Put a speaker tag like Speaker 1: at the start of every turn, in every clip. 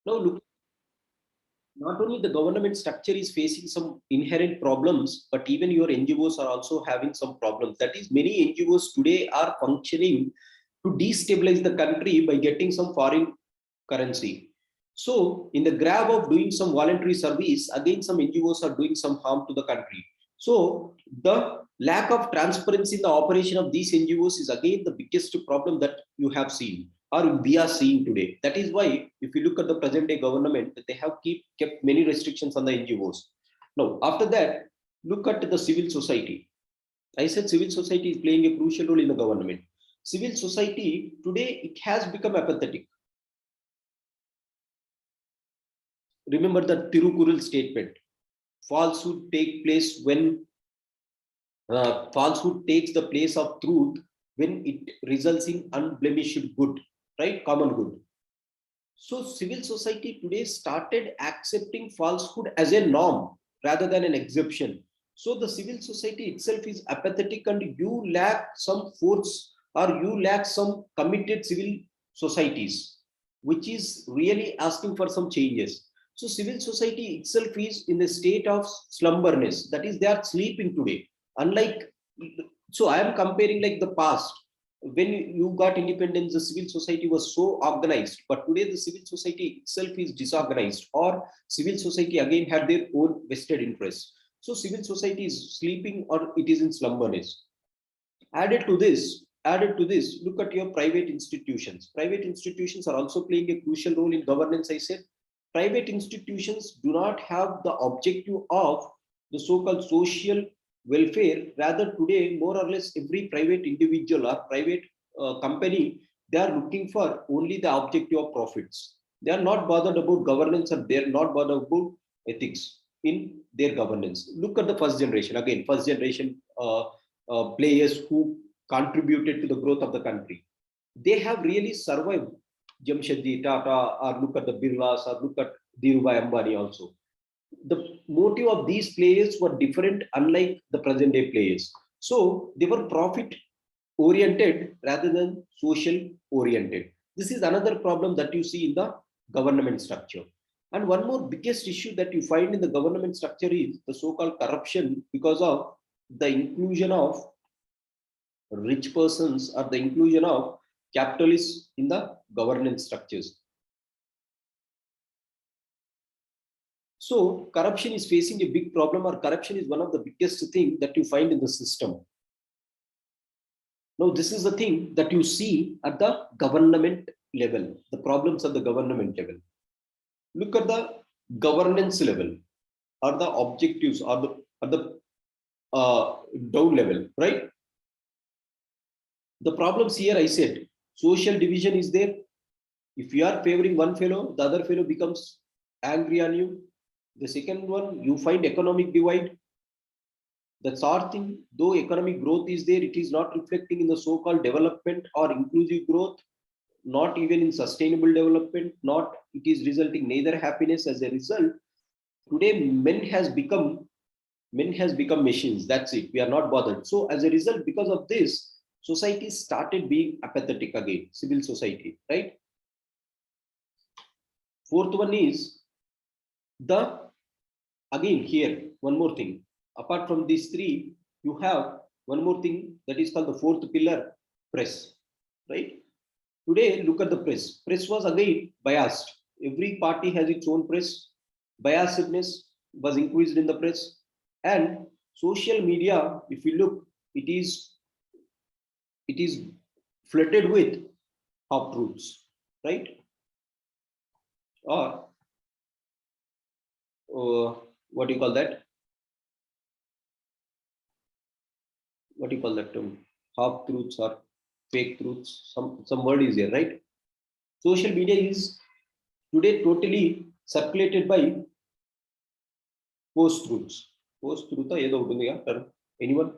Speaker 1: Now look, not only the government structure is facing some inherent problems, but even your NGOs are also having some problems. That is, many NGOs today are functioning to destabilize the country by getting some foreign currency. So, in the grab of doing some voluntary service, again, some NGOs are doing some harm to the country. So, the lack of transparency in the operation of these NGOs is again the biggest problem that you have seen or we are seeing today. That is why, if you look at the present day government, they have kept many restrictions on the NGOs. Now, after that, look at the civil society. I said civil society is playing a crucial role in the government. Civil society today, it has become apathetic. Remember the Tirukural statement: falsehood take place when falsehood takes the place of truth when it results in unblemished good, right? Common good. So civil society today started accepting falsehood as a norm rather than an exception. So the civil society itself is apathetic, and you lack some force or you lack some committed civil societies, which is really asking for some changes. So civil society itself is in a state of slumberness. That is, they are sleeping today. Unlike, so I am comparing like the past. When you got independence, the civil society was so organized, but today the civil society itself is disorganized, or civil society again had their own vested interests. So civil society is sleeping or it is in slumberness. Added to this, look at your private institutions. Private institutions are also playing a crucial role in governance. I said private institutions do not have the objective of the so-called social welfare. Rather, today, more or less every private individual or private company, they are looking for only the objective of profits. They are not bothered about governance, and they are not bothered about ethics in their governance. Look at the first generation. Again, first generation players who contributed to the growth of the country. They have really survived. Jamshedji Tata, or look at the Birlas, or look at Dhirubhai Ambani also. The motive of these players were different, unlike the present day players. So they were profit oriented rather than social oriented. This is another problem that you see in the government structure. And one more biggest issue that you find in the government structure is the so-called corruption, because of the inclusion of rich persons or the inclusion of capitalists in the governance structures. So corruption is facing a big problem, or corruption is one of the biggest thing that you find in the system. Now, this is the thing that you see at the government level, the problems at the government level. Look at the governance level, or the objectives, or the down level, right? The problems here, I said, social division is there. If you are favoring one fellow, the other fellow becomes angry on you. The second one, you find economic divide. The third thing, though economic growth is there, it is not reflecting in the so-called development or inclusive growth, not even in sustainable development, not it is resulting neither happiness. As a result, today men has become machines. That's it. We are not bothered. So as a result, because of this, society started being apathetic again, civil society, right? Fourth one is the, again here, one more thing. Apart from these three, you have one more thing that is called the fourth pillar, press, right? Today, look at the press. Press was again biased. Every party has its own press. Biasedness was increased in the press. And social media, if you look, it is flooded with half truths, right? Or what do you call that? What do you call that term? Half truths or fake truths. Some word is here, right? Social media is today totally circulated by post truths. Post truth, anyone?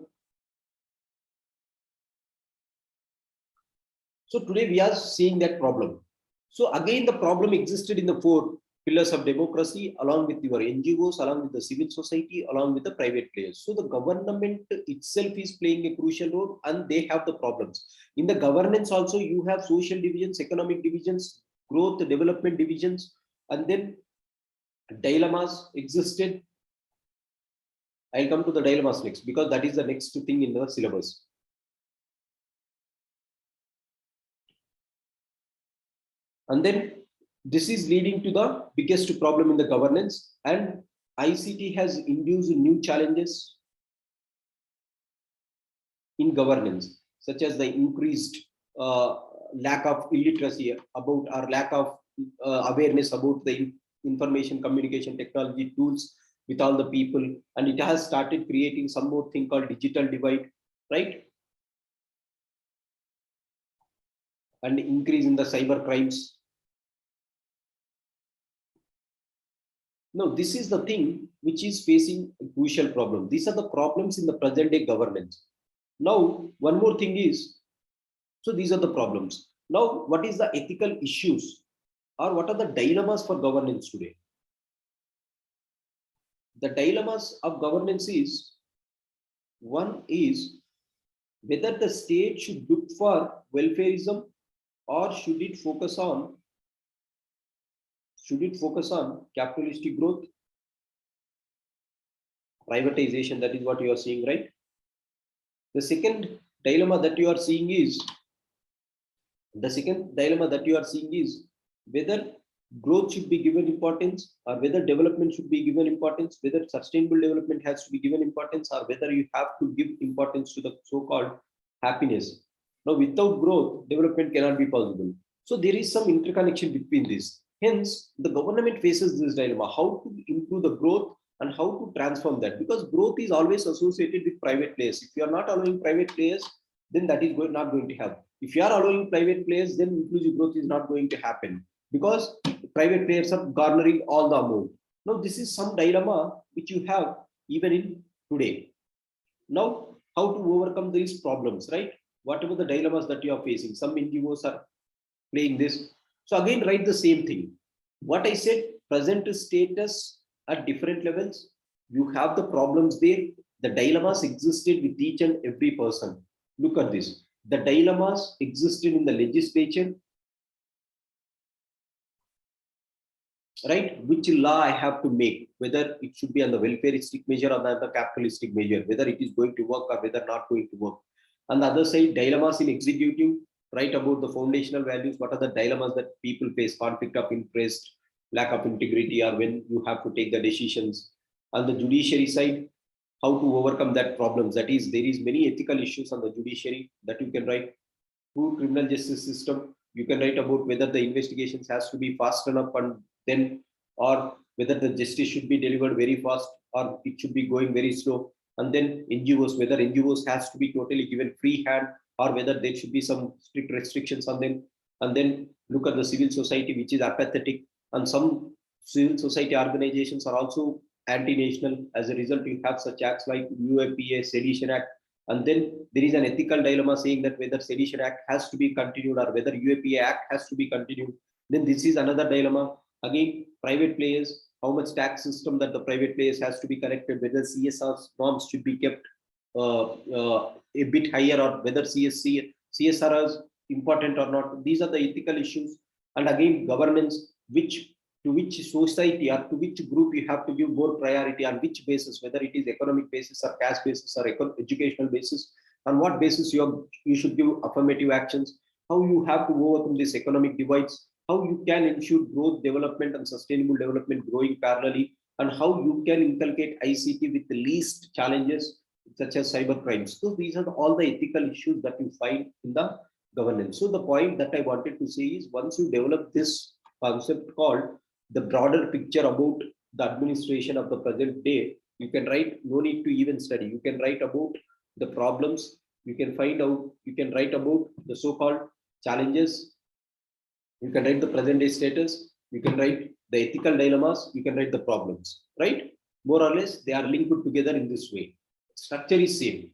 Speaker 1: So today we are seeing that problem. So again, the problem existed in the four pillars of democracy, along with your NGOs, along with the civil society, along with the private players. So the government itself is playing a crucial role, and they have the problems. In the governance also, you have social divisions, economic divisions, growth, development divisions, and then dilemmas existed. I'll come to the dilemmas next because that is the next thing in the syllabus. And then this is leading to the biggest problem in the governance, and ICT has induced new challenges in governance, such as the increased lack of illiteracy about, or lack of awareness about the information communication technology tools with all the people, and it has started creating some more thing called digital divide, right? And increase in the cyber crimes. No, this is the thing which is facing a crucial problem. These are the problems in the present day governance. Now, one more thing is, so these are the problems. Now, what is the ethical issues, or what are the dilemmas for governance today? The dilemmas of governance is, one is whether the state should look for welfareism, or should it focus on capitalistic growth, privatization. That is what you are seeing, right? The second dilemma that you are seeing is whether growth should be given importance, or whether development should be given importance, whether sustainable development has to be given importance, or whether you have to give importance to the so-called happiness. Now, without growth, development cannot be possible. So there is some interconnection between this. Hence, the government faces this dilemma: how to improve the growth and how to transform that, because growth is always associated with private players. If you are not allowing private players, then that is not going to help. If you are allowing private players, then inclusive growth is not going to happen, because private players are garnering all the amount. Now, this is some dilemma which you have even in today. Now, how to overcome these problems, right? Whatever the dilemmas that you are facing, some NGOs are playing this. So again, write the same thing. What I said, present status at different levels. You have the problems there. The dilemmas existed with each and every person. Look at this. The dilemmas existed in the legislature, right? Which law I have to make, whether it should be on the welfareistic measure or the capitalistic measure, whether it is going to work or whether not going to work. On the other side, dilemmas in executive, write about the foundational values. What are the dilemmas that people face? Conflict of interest, lack of integrity, or when you have to take the decisions. On the judiciary side, how to overcome that problems. That is, there is many ethical issues on the judiciary that you can write. Through criminal justice system, you can write about whether the investigations has to be fast enough, and then, or whether the justice should be delivered very fast or it should be going very slow. And then NGOs, whether NGOs has to be totally given free hand, or whether there should be some strict restrictions on them. And then look at the civil society, which is apathetic, and some civil society organizations are also anti-national. As a result, you have such acts like UAPA, Sedition Act. And then there is an ethical dilemma saying that whether Sedition Act has to be continued or whether UAPA Act has to be continued. Then this is another dilemma. Again, private players, how much tax system that the private players has to be corrected, whether CSR norms should be kept a bit higher, or whether CSR is important or not. These are the ethical issues. And again, governance, to which society or to which group you have to give more priority, on which basis, whether it is economic basis or caste basis or educational basis, on what basis you should give affirmative actions, how you have to overcome these economic divides, how you can ensure growth, development, and sustainable development growing parallelly, and how you can inculcate ICT with the least challenges, such as cyber crimes. So these are all the ethical issues that you find in the governance. So the point that I wanted to say is, once you develop this concept called the broader picture about the administration of the present day, you can write, no need to even study. You can write about the problems. You can write about the so-called challenges. You can write the present day status. You can write the ethical dilemmas. You can write the problems, right? More or less, they are linked together in this way. Structure is same.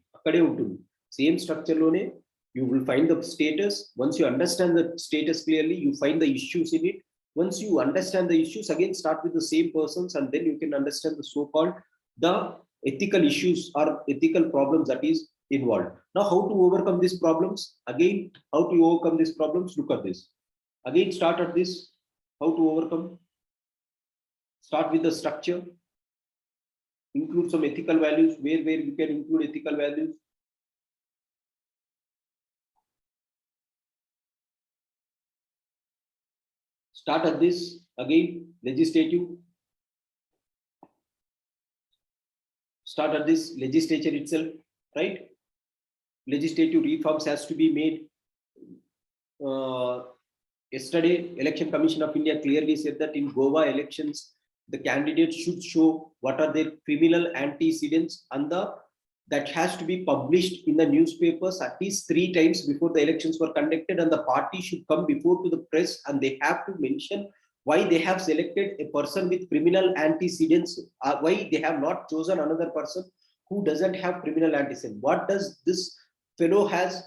Speaker 1: Same structure lone, you will find the status. Once you understand the status clearly, you find the issues in it. Once you understand the issues, again start with the same persons, and then you can understand the so-called the ethical issues or ethical problems that is involved. Now, how to overcome these problems? Again, how to overcome these problems? Look at this. Again, start at this. How to overcome? Start with the structure. Include some ethical values, where you can include ethical values. Start at this, again, legislative. Start at this legislature itself, right? Legislative reforms has to be made. Yesterday, Election Commission of India clearly said that in Goa elections, the candidates should show what are their criminal antecedents, and that has to be published in the newspapers at least 3 times before the elections were conducted, and the party should come before to the press and they have to mention why they have selected a person with criminal antecedents, why they have not chosen another person who doesn't have criminal antecedents. What does this fellow has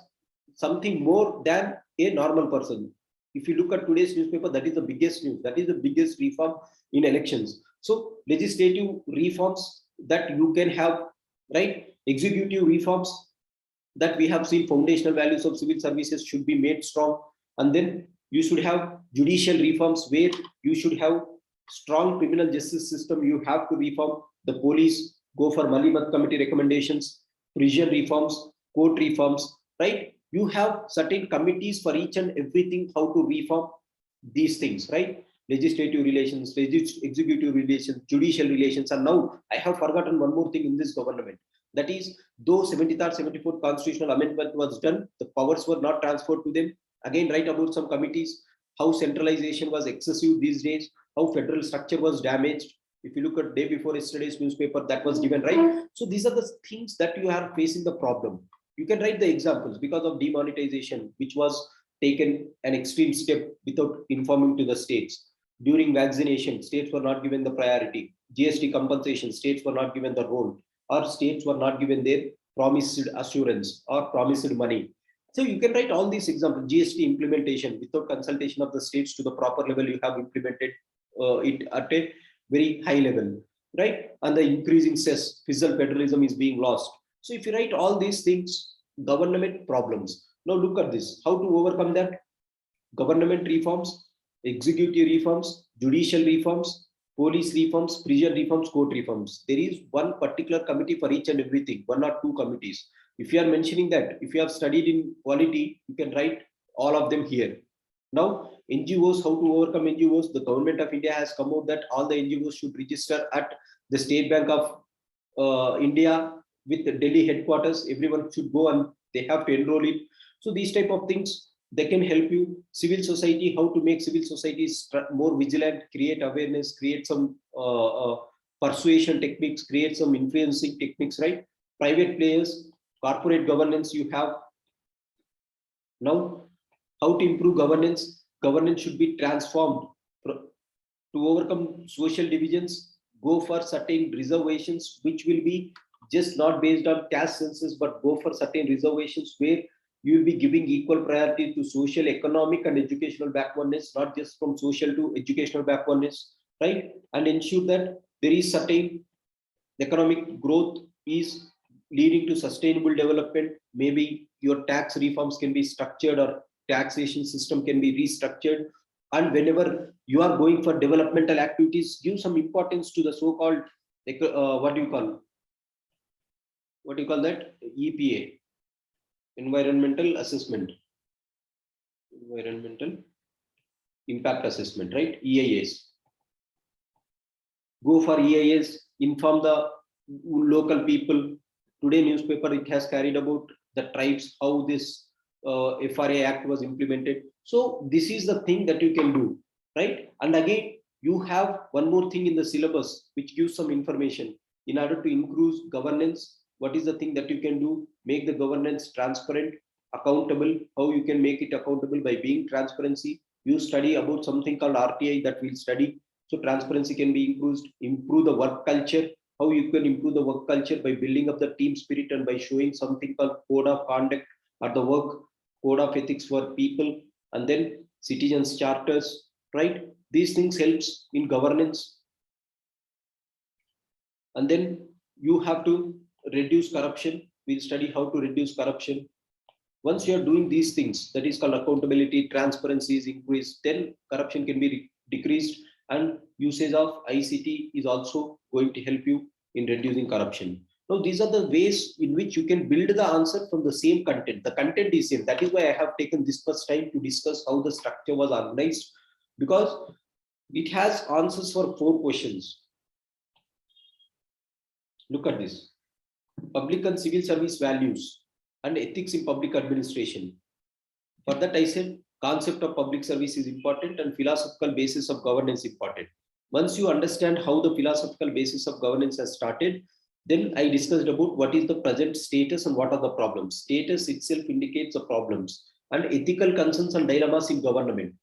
Speaker 1: something more than a normal person? If you look at today's newspaper, that is the biggest news, that is the biggest reform in elections. So legislative reforms that you can have, right? Executive reforms that we have seen, foundational values of civil services should be made strong. And then you should have judicial reforms where you should have strong criminal justice system. You have to reform the police, go for Malimat committee recommendations, prison reforms, court reforms, right? You have certain committees for each and everything, how to reform these things, right? Legislative relations, executive relations, judicial relations. And now I have forgotten one more thing in this government. That is, though 73rd, 74th constitutional amendment was done, the powers were not transferred to them. Again, write about some committees, how centralization was excessive these days, how federal structure was damaged. If you look at day before yesterday's newspaper, that was given, right? So these are the things that you are facing the problem. You can write the examples. Because of demonetization, which was taken an extreme step without informing to the states. During vaccination, states were not given the priority. GST compensation, states were not given the role, or states were not given their promised assurance or promised money. So you can write all these examples. GST implementation, without consultation of the states to the proper level, you have implemented it at a very high level, right? And the increasing cess, fiscal federalism is being lost. So if you write all these things, government problems. Now look at this, how to overcome that. Government reforms, executive reforms, judicial reforms, police reforms, prison reforms, court reforms. There is one particular committee for each and everything, 1 or 2 committees. If you are mentioning that, if you have studied in quality, you can write all of them here. Now, NGOs, how to overcome NGOs? The government of India has come out that all the NGOs should register at the State Bank of India with the Delhi headquarters. Everyone should go and they have to enroll it. So these type of things, they can help you. Civil society, how to make civil societies more vigilant, create awareness, create some persuasion techniques, create some influencing techniques, right? Private players, corporate governance you have. Now, how to improve governance? Governance should be transformed. To overcome social divisions, go for certain reservations, which will be just not based on caste census, but go for certain reservations where you will be giving equal priority to social, economic, and educational backwardness, not just from social to educational backwardness, right? And ensure that there is certain economic growth is leading to sustainable development. Maybe your tax reforms can be structured, or taxation system can be restructured. And whenever you are going for developmental activities, give some importance to the so-called what do you call that, EPA, environmental impact assessment, right? EIS. Go for EIS, inform the local people. Today newspaper, it has carried about the tribes, how this FRA Act was implemented. So this is the thing that you can do, right? And again, you have one more thing in the syllabus, which gives some information in order to improve governance. What is the thing that you can do? Make the governance transparent, accountable. How you can make it accountable? By being transparency. You study about something called RTI that we'll study. So transparency can be improved. Improve the work culture. How you can improve the work culture? By building up the team spirit and by showing something called code of conduct at the work, code of ethics for people, and then citizens charters, right? These things helps in governance. And then you have to reduce corruption. We'll study how to reduce corruption. Once you are doing these things, that is called accountability, transparency is increased, then corruption can be decreased, and usage of ICT is also going to help you in reducing corruption. Now, these are the ways in which you can build the answer from the same content. The content is same. That is why I have taken this much time to discuss how the structure was organized, because it has answers for 4 questions. Look at this. Public and civil service values and ethics in public administration. For that, I said concept of public service is important and philosophical basis of governance important. Once you understand how the philosophical basis of governance has started, then I discussed about what is the present status and what are the problems. Status itself indicates the problems, and ethical concerns and dilemmas in government.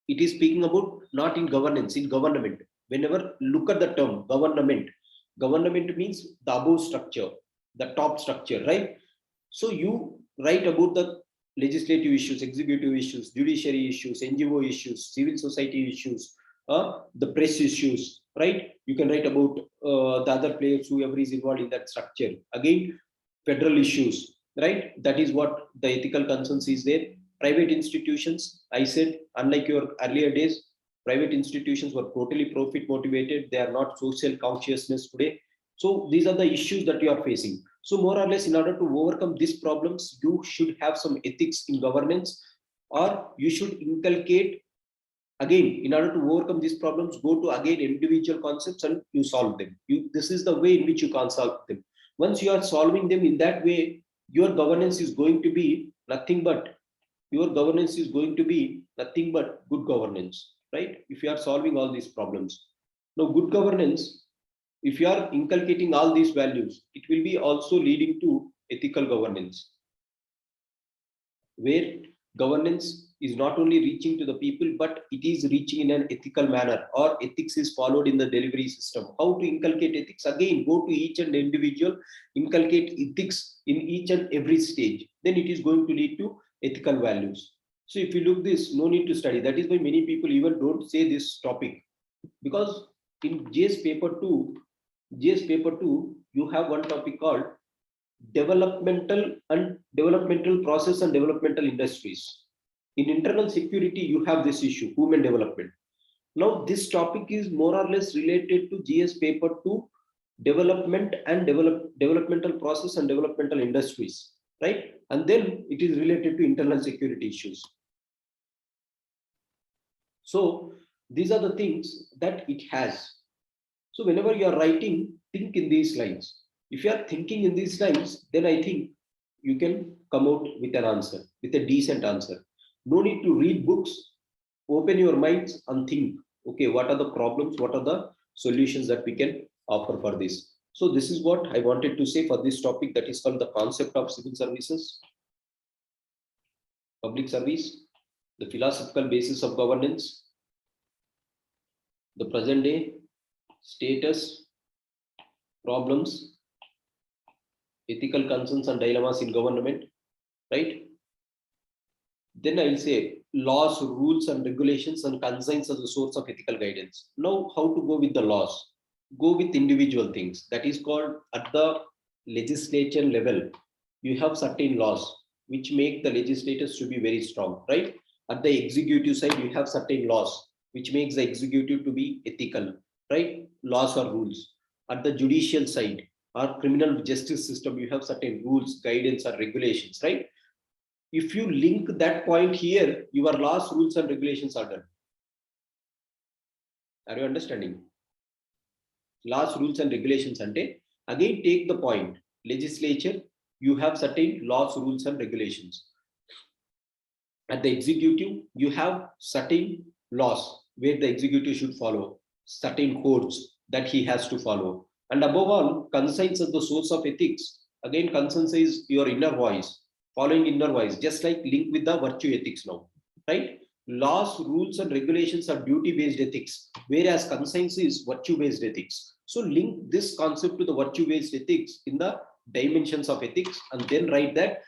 Speaker 1: It is speaking about not in governance, in government. Whenever look at the term government, government means the above structure, the top structure, right? So you write about the legislative issues, executive issues, judiciary issues, NGO issues, civil society issues, the press issues, right? You can write about the other players, whoever is involved in that structure. Again, federal issues, right? That is what the ethical concerns is there. Private institutions, I said, unlike your earlier days, private institutions were totally profit motivated. They are not social consciousness today. So these are the issues that you are facing. So more or less, in order to overcome these problems, you should have some ethics in governance, or you should inculcate. Again, in order to overcome these problems, go to again individual concepts and you solve them. This is the way in which you can solve them. Once you are solving them in that way, your governance is going to be nothing but good governance, right? If you are solving all these problems. Now, good governance, if you are inculcating all these values, it will be also leading to ethical governance, where governance is not only reaching to the people, but it is reaching in an ethical manner, or ethics is followed in the delivery system. How to inculcate ethics? Again, go to each and individual, inculcate ethics in each and every stage. Then it is going to lead to ethical values. So if you look this, no need to study. That is why many people even don't say this topic, because in GS paper 2, you have one topic called developmental process and developmental industries. In internal security, you have this issue, human development. Now, this topic is more or less related to GS paper 2, development and developmental process and developmental industries, right? And then it is related to internal security issues. So these are the things that it has. So whenever you are writing, think in these lines. If you are thinking in these lines, then I think you can come out with an answer, with a decent answer. No need to read books. Open your minds and think, okay, what are the problems? What are the solutions that we can offer for this? So this is what I wanted to say for this topic, that is called the concept of civil services, public service, the philosophical basis of governance, the present day status, problems, ethical concerns and dilemmas in government, right? Then I will say laws, rules and regulations and consigns as a source of ethical guidance. Now, how to go with the laws? Go with individual things. That is called, at the legislature level, you have certain laws which make the legislators to be very strong, right? At the executive side, you have certain laws which makes the executive to be ethical, right? Laws or rules. At the judicial side, or criminal justice system, you have certain rules, guidance or regulations, right? If you link that point here, your laws, rules and regulations are done. Are you understanding? Laws, rules and regulations ante, again take the point, legislature, you have certain laws, rules and regulations. At the executive, you have certain laws where the executive should follow, certain codes that he has to follow. And above all, conscience is the source of ethics. Again, conscience is your inner voice, following inner voice, just like link with the virtue ethics now, right? Laws, rules and regulations are duty-based ethics, whereas conscience is virtue-based ethics. So link this concept to the virtue-based ethics in the dimensions of ethics, and then write that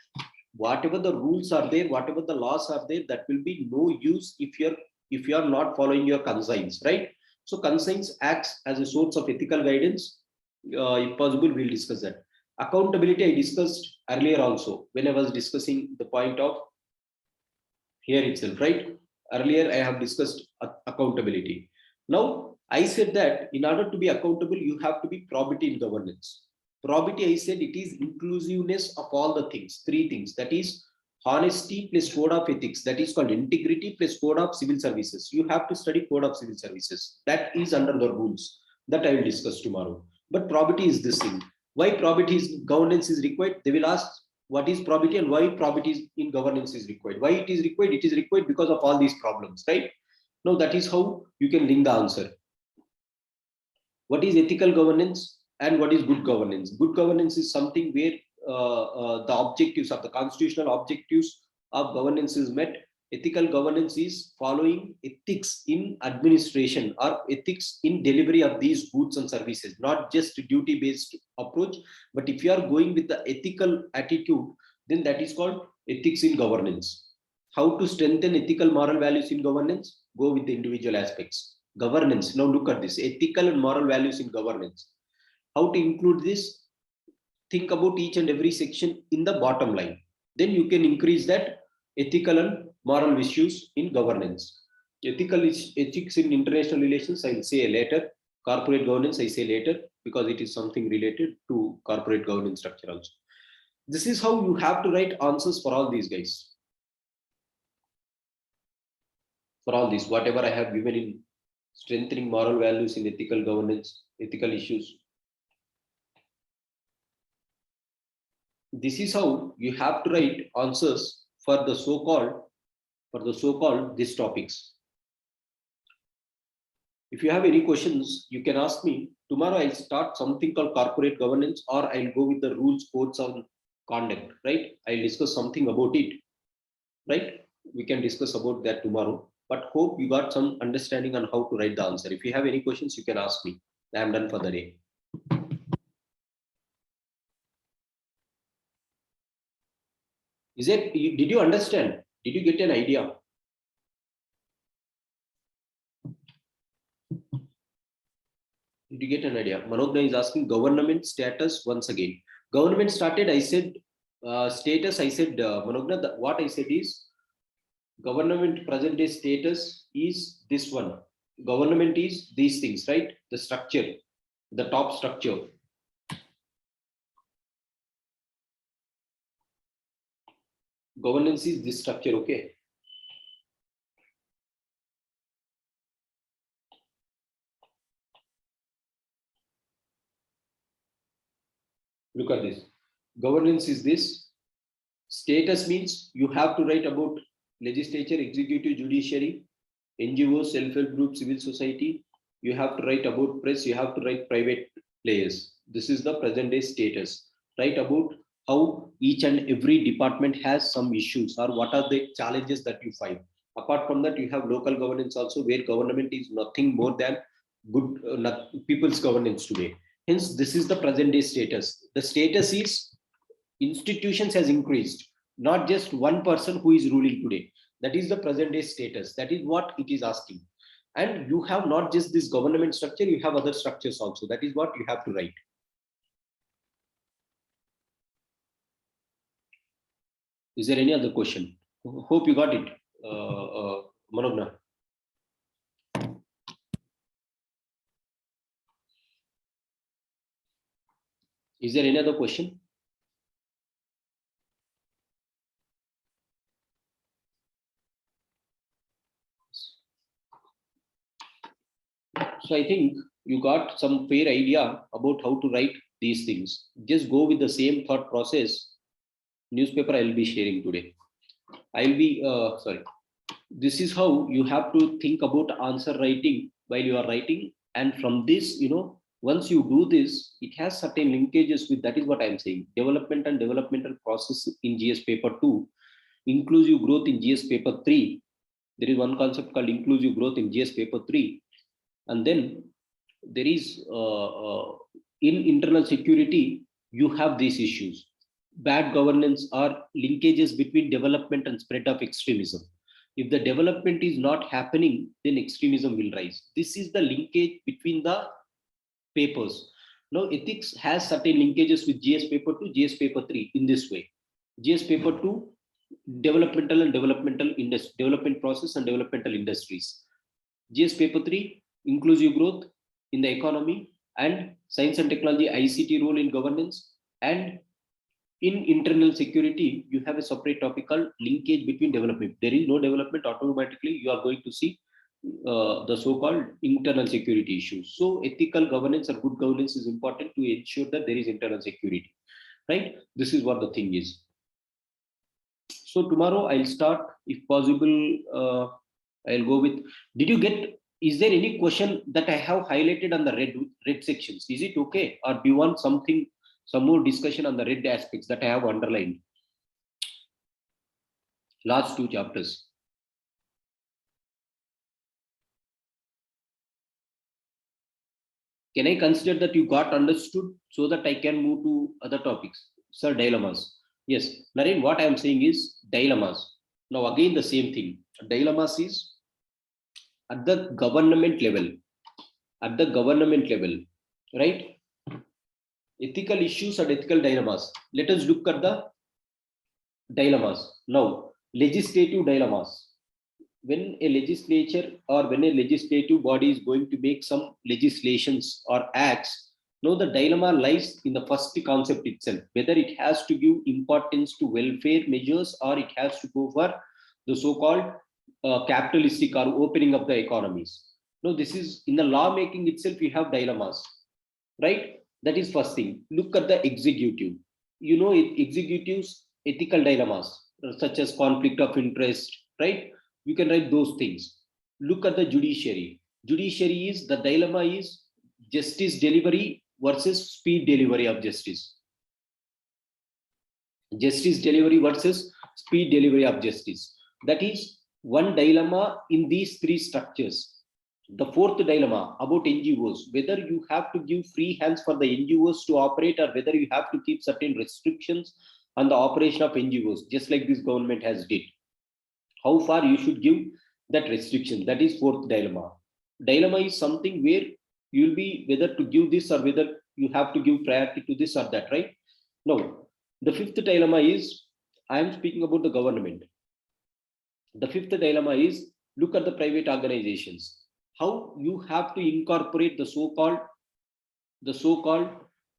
Speaker 1: whatever the rules are there, whatever the laws are there, that will be no use if you are not following your conscience, right? So conscience acts as a source of ethical guidance. If possible, we'll discuss that. Accountability I discussed earlier also when I was discussing the point of here itself, right? Earlier I have discussed accountability. Now, I said that in order to be accountable, you have to be probity in governance. Probity, I said, it is inclusiveness of all the things, three things. That is honesty plus code of ethics. That is called integrity plus code of civil services. You have to study code of civil services. That is under the rules that I will discuss tomorrow. But probity is this thing. Why probity is governance is required? They will ask what is probity and why probity in governance is required. Why it is required? It is required because of all these problems, right? Now that is how you can link the answer. What is ethical governance and what is good governance? Good governance is something where the objectives of the constitutional objectives of governance is met. Ethical governance is following ethics in administration or ethics in delivery of these goods and services, not just duty based approach. But if you are going with the ethical attitude, then that is called ethics in governance. How to strengthen ethical moral values in governance? Go with the individual aspects. Governance, now look at this, ethical and moral values in governance. How to include this? Think about each and every section in the bottom line. Then you can increase that ethical and moral issues in governance. Ethics in international relations, I will say later. Corporate governance, I say later, because it is something related to corporate governance structure also. This is how you have to write answers for all these guys. For all this, whatever I have given in strengthening moral values in ethical governance, ethical issues. This is how you have to write answers for the so-called these topics. If you have any questions, you can ask me. Tomorrow I'll start something called corporate governance, or I'll go with the rules, codes on conduct, right? I'll discuss something about it, right? We can discuss about that tomorrow. But hope you got some understanding on how to write the answer. If you have any questions, you can ask me. I am done for the day. Is it? Did you understand? Did you get an idea? Did you get an idea? Manogna is asking government status once again. Government started. I said status. I said Manogna. What I said is government present day status is this one. Government is these things, right? The structure, the top structure. Governance is this structure, okay? Look at this. Governance is this. Status means you have to write about legislature, executive, judiciary, NGOs, self-help group, civil society. You have to write about press. You have to write private players. This is the present day status. Write about how each and every department has some issues or what are the challenges that you find. Apart from that, you have local governance also, where government is nothing more than good people's governance today. Hence, this is the present day status. The status is institutions has increased, not just one person who is ruling today. That is the present day status. That is what it is asking. And you have not just this government structure, you have other structures also. That is what you have to write. Is there any other question? Hope you got it, Manogna. Is there any other question? So I think you got some fair idea about how to write these things. Just go with the same thought process. Newspaper I will be sharing today. I will be, sorry. This is how you have to think about answer writing while you are writing. And from this, once you do this, it has certain linkages with, that is what I'm saying, development and developmental process in GS paper 2, inclusive growth in GS paper 3. There is one concept called inclusive growth in GS paper 3. And then there is, in internal security, you have these issues. Bad governance or linkages between development and spread of extremism. If the development is not happening, then extremism will rise. This is the linkage between the papers. Now, ethics has certain linkages with GS paper 2, GS paper 3 in this way. GS paper 2, developmental and developmental industry, development process and developmental industries. GS paper 3, inclusive growth in the economy, and science and technology ICT role in governance, and in internal security, you have a separate topic called linkage between development. If there is no development, automatically you are going to see the so-called internal security issues. So ethical governance or good governance is important to ensure that there is internal security, right? This is what the thing is. So tomorrow I'll start, if possible, I'll go with, did you get, is there any question that I have highlighted on the red sections? Is it okay? Or do you want something, some more discussion on the red aspects that I have underlined? Last two chapters. Can I consider that you got understood so that I can move to other topics? Sir, dilemmas. Yes, Naren, what I am saying is dilemmas. Now again the same thing. Dilemmas is at the government level. At the government level, right? Ethical issues and ethical dilemmas. Let us look at the dilemmas. Now, legislative dilemmas. When a legislature or when a legislative body is going to make some legislations or acts, now the dilemma lies in the first concept itself, whether it has to give importance to welfare measures or it has to go for the so-called capitalistic or opening of the economies. Now, this is in the law making itself, you have dilemmas, right? That is first thing. Look at the executive. You know, executives ethical dilemmas such as conflict of interest, right? You can write those things. Look at the judiciary. Judiciary is, the dilemma is justice delivery versus speed delivery of justice. Justice delivery versus speed delivery of justice. That is one dilemma in these three structures. The fourth dilemma about NGOs, whether you have to give free hands for the NGOs to operate or whether you have to keep certain restrictions on the operation of NGOs, just like this government has did. How far you should give that restriction? That is fourth dilemma. Dilemma is something where you will be whether to give this or whether you have to give priority to this or that, right? Now, the fifth dilemma is, I am speaking about the government. The fifth dilemma is, look at the private organizations. How you have to incorporate the so-called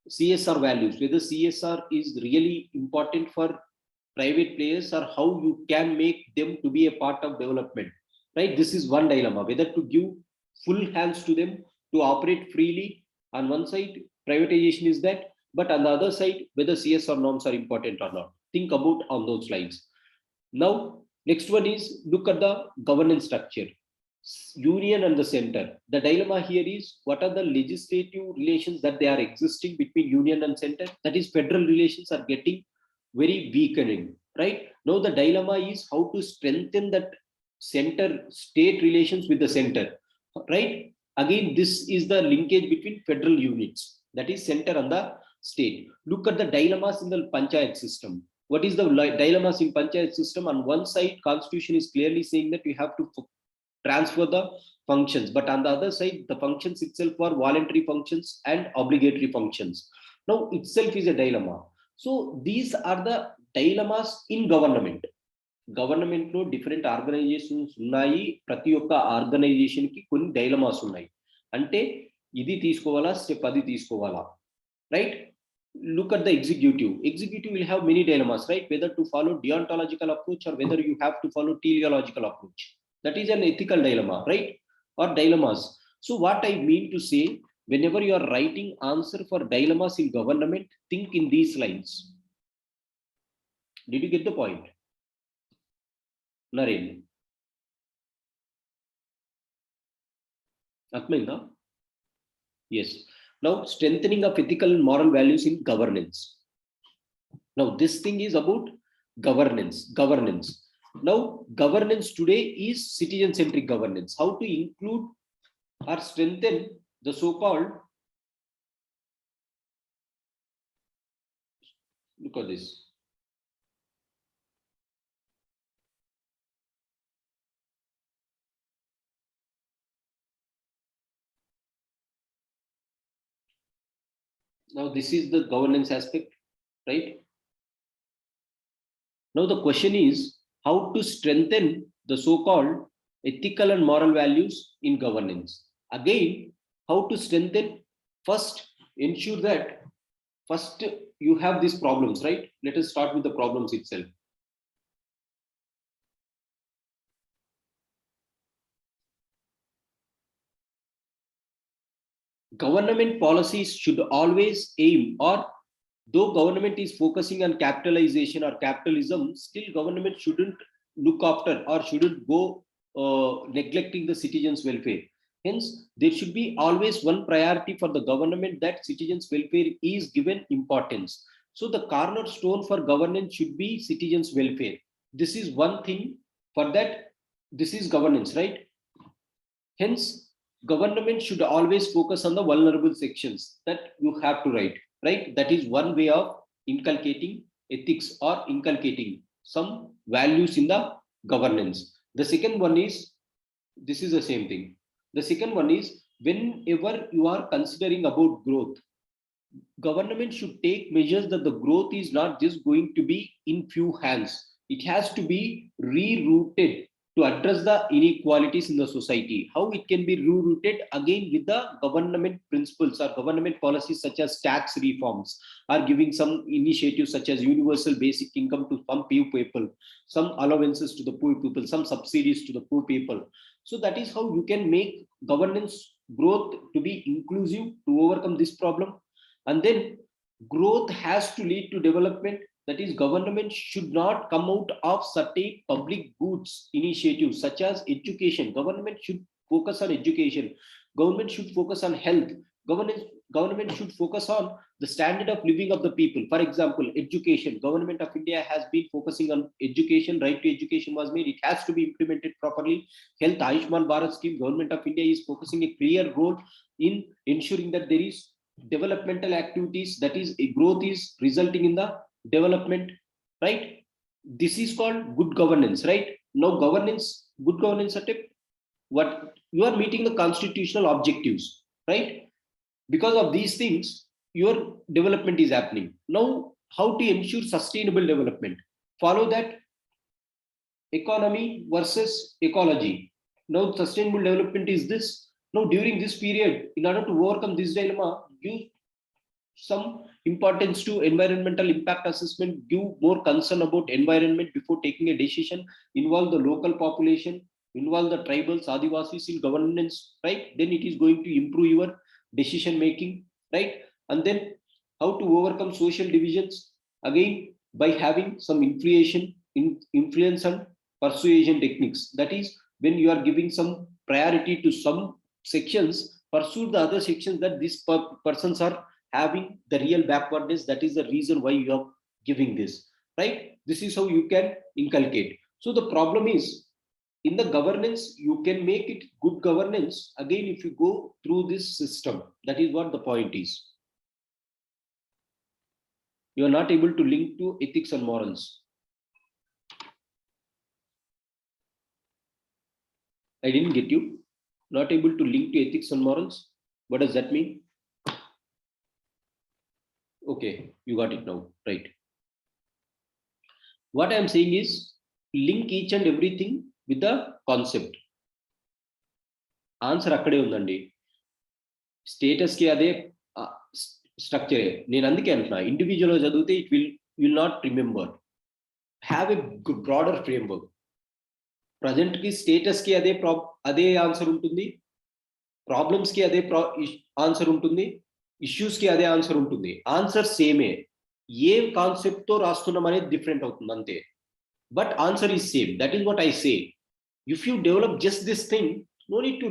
Speaker 1: CSR values, whether CSR is really important for private players or how you can make them to be a part of development, right? This is one dilemma, whether to give full hands to them to operate freely. On one side, privatization is that, but on the other side, whether CSR norms are important or not. Think about on those lines. Now, next one is, look at the governance structure. Union and the center. The dilemma here is, what are the legislative relations that they are existing between union and center? That is, federal relations are getting very weakening, right? Now the dilemma is how to strengthen that center state relations with the center, right? Again, this is the linkage between federal units, that is center and the state. Look at the dilemmas in the panchayat system. What is the dilemmas in panchayat system? On one side, constitution is clearly saying that you have to transfer the functions, but on the other side, the functions itself are voluntary functions and obligatory functions. Now itself is a dilemma. So these are the dilemmas in government. Government lo different organizations ఉన్నాయి, ప్రతి ఒక్క organisation కి కొన్ని dilemmas ఉన్నాయి. అంటే ఇది తీసుకోవాలా, step అది తీసుకోవాలా, right? Look at the executive. Executive will have many dilemmas, right? Whether to follow deontological approach or whether you have to follow teleological approach. That is an ethical dilemma, right? Or dilemmas. So what I mean to say, whenever you are writing answer for dilemmas in government, think in these lines. Did you get the point, Naren? Atmainda? Yes. Now, strengthening of ethical and moral values in governance. Now, this thing is about governance. Now, governance today is citizen-centric governance. How to include or strengthen the so-called, look at this. Now, this is the governance aspect, right? Now, the question is how to strengthen the so-called ethical and moral values in governance. Again, how to strengthen? First, ensure that first you have these problems, right? Let us start with the problems itself. Government policies should always aim, or though government is focusing on capitalization or capitalism, still government shouldn't look after or shouldn't go neglecting the citizens' welfare. Hence, there should be always one priority for the government, that citizens' welfare is given importance. So the cornerstone for governance should be citizens' welfare. This is one thing. For that, this is governance, right? Hence, government should always focus on the vulnerable sections that you have to write, right? That is one way of inculcating ethics or inculcating some values in the governance. The second one is, this is the same thing. The second one is, whenever you are considering about growth, government should take measures that the growth is not just going to be in few hands. It has to be rerouted to address the inequalities in the society. How it can be rerouted? Again, with the government principles or government policies such as tax reforms, are giving some initiatives such as universal basic income to some poor people, some allowances to the poor people, some subsidies to the poor people. So that is how you can make governance growth to be inclusive to overcome this problem. And then growth has to lead to development. That is, government should not come out of certain public goods initiatives such as education. Government should focus on education. Government should focus on health. Government should focus on the standard of living of the people. For example, education. Government of India has been focusing on education. Right to education was made. It has to be implemented properly. Health, Ayushman Bharat scheme. Government of India is focusing a clear role in ensuring that there is developmental activities, that is a growth is resulting in the development, right? This is called good governance, right? Now governance, good governance at what you are meeting the constitutional objectives, right? Because of these things your development is happening. Now how to ensure sustainable development? Follow that economy versus ecology. Now sustainable development is this. Now during this period, in order to overcome this dilemma, give some importance to environmental impact assessment, give more concern about environment before taking a decision, involve the local population, involve the tribals, Adivasis in governance, right? Then it is going to improve your decision making, right? And then how to overcome social divisions? Again, by having some influence and persuasion techniques. That is, when you are giving some priority to some sections, pursue the other sections that these persons are having the real backwardness. That is the reason why you are giving this, right? This is how you can inculcate. So the problem is, in the governance you can make it good governance again if you go through this system. That is what the point is. You are not able to link to ethics and morals. I didn't get you. Not able to link to ethics and morals. What does that mean? Okay, you got it now, right? What I am saying is, link each and everything with the concept. Answer అక్కడే ఉందండి. స్టేటస్కి అదే స్ట్రక్చరే. నేను అందుకే అంటున్నా, ఇండివిజువల్గా చదివితే it will not remember. Have a broader framework. ప్రజెంట్కి స్టేటస్కి అదే ఆన్సర్ ఉంటుంది, ప్రాబ్లమ్స్కి అదే ఆన్సర్ ఉంటుంది, ఇష్యూస్కి అదే ఆన్సర్ ఉంటుంది. ఆన్సర్ సేమే. ఏ కాన్సెప్ట్తో రాస్తున్నాం అనేది డిఫరెంట్ అవుతుంది అంతే. But answer is same. That is what I say. If you develop just this thing, no need to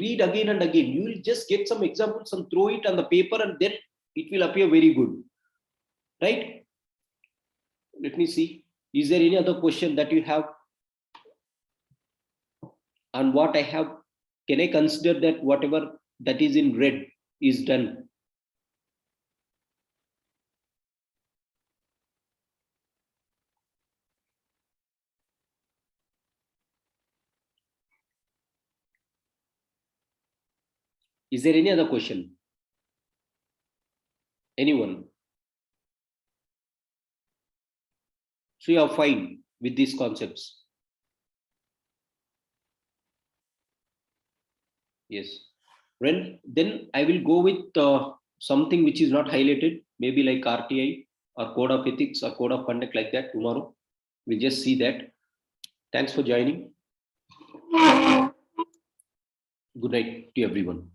Speaker 1: read again and again. You will just get some examples and throw it on the paper and then it will appear very good, right? Let me see. Is there any other question that you have on what I have? Can I consider that whatever that is in red is done? Is there any other question? Anyone? So you are fine with these concepts? Yes. Then I will go with something which is not highlighted, maybe like RTI or code of ethics or code of conduct, like that. Tomorrow we'll just see that. Thanks for joining. Good night to everyone.